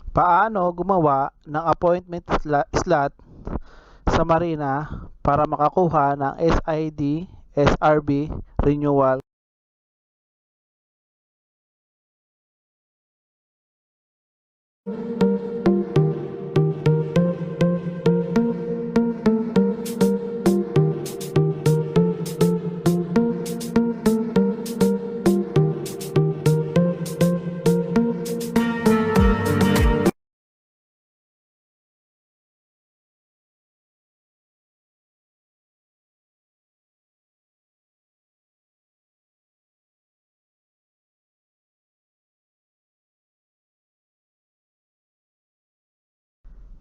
Paano gumawa ng appointment slot sa Marina para makakuha ng SID, SRB renewal?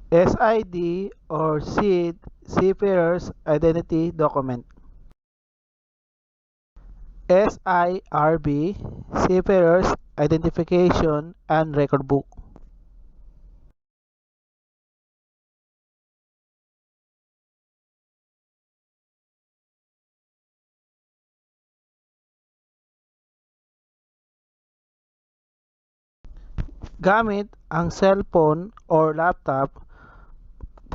SID or SID, Seafarer's Identity Document. SIRB, Seafarer's Identification and Record Book. Gamit ang cellphone or laptop,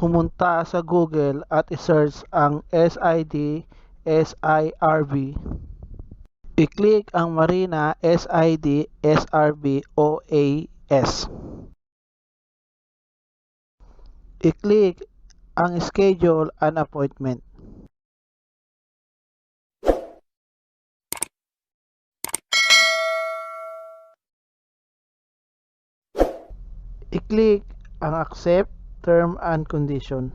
pumunta sa Google at i-search ang SID, SIRB. I-click ang Marina SID, SRB OAS. I-click ang Schedule an Appointment. I-click ang Accept Term and Condition.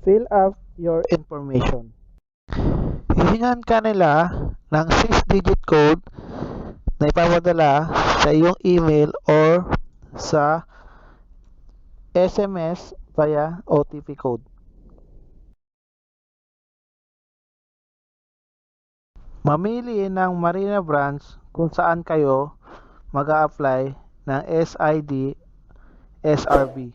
Fill up your information. Hihingan ka nila ng 6-digit code na ipapadala sa iyong email or sa SMS via OTP code. Mamili ng Marina branch kung saan kayo mag-a-apply ng SID, SRB.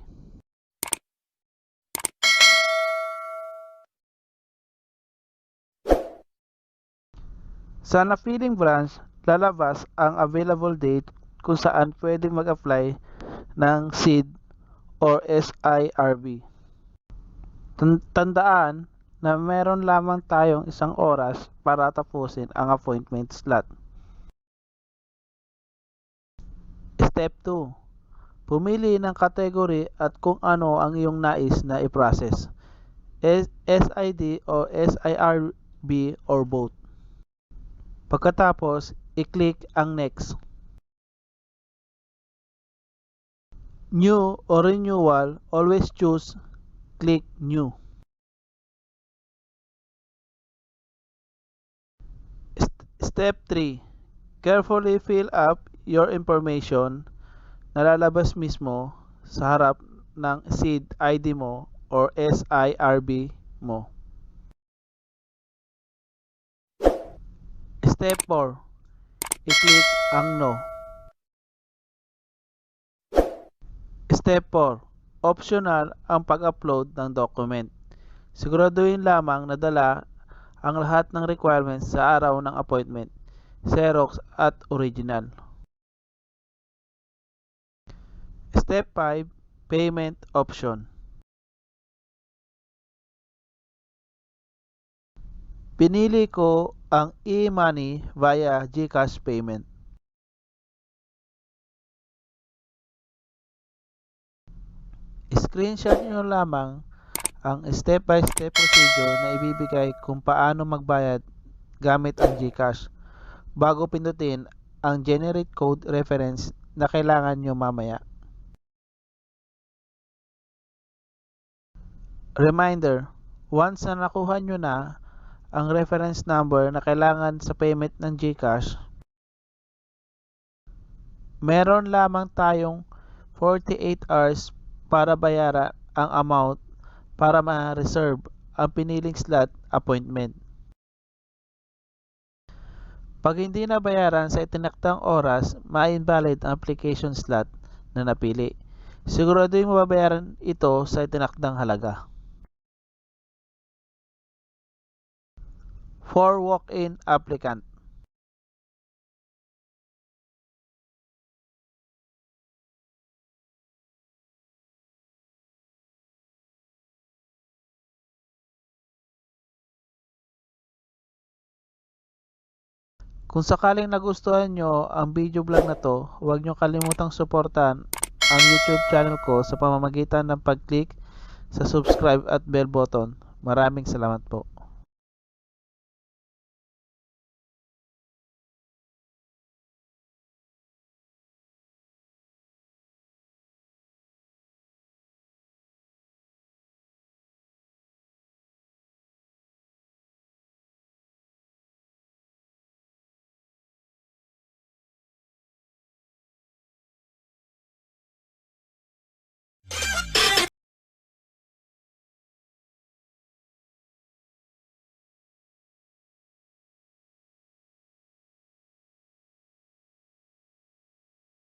Sa napiling branch, lalabas ang available date kung saan pwede mag-apply ng SID or SIRB. Tandaan na meron lamang tayong 1 oras para tapusin ang appointment slot. Step 2. Pumili ng category at kung ano ang iyong nais na i-process. SID o SIRB or both. Pagkatapos, i-click ang Next. New or renewal, always choose click New. Step 3. Carefully fill up your information na lalabas mismo sa harap ng SID ID mo or SIRB mo. Step 4. I-click ang No. Step 4. Optional ang pag-upload ng document. Siguraduhin lamang na dala ang lahat ng requirements sa araw ng appointment, Xerox at original. Step 5. Payment option. Pinili ko ang e-money via GCash payment. Screenshot nyo lamang ang step-by-step procedure na ibibigay kung paano magbayad gamit ang GCash bago pindutin ang generate code reference na kailangan nyo mamaya. Reminder, once na nakuha nyo na ang reference number na kailangan sa payment ng GCash, meron lamang tayong 48 hours para bayaran ang amount para ma-reserve ang piniling slot appointment. Pag hindi na bayaran sa itinakdang oras, ma-invalid ang application slot na napili. Siguraduhin mababayaran ito sa itinakdang halaga. For walk-in applicant, Kung sakaling nagustuhan nyo ang video vlog na to, huwag nyo kalimutang suportahan ang YouTube channel ko sa pamamagitan ng pag-click sa subscribe at bell button. Maraming salamat po.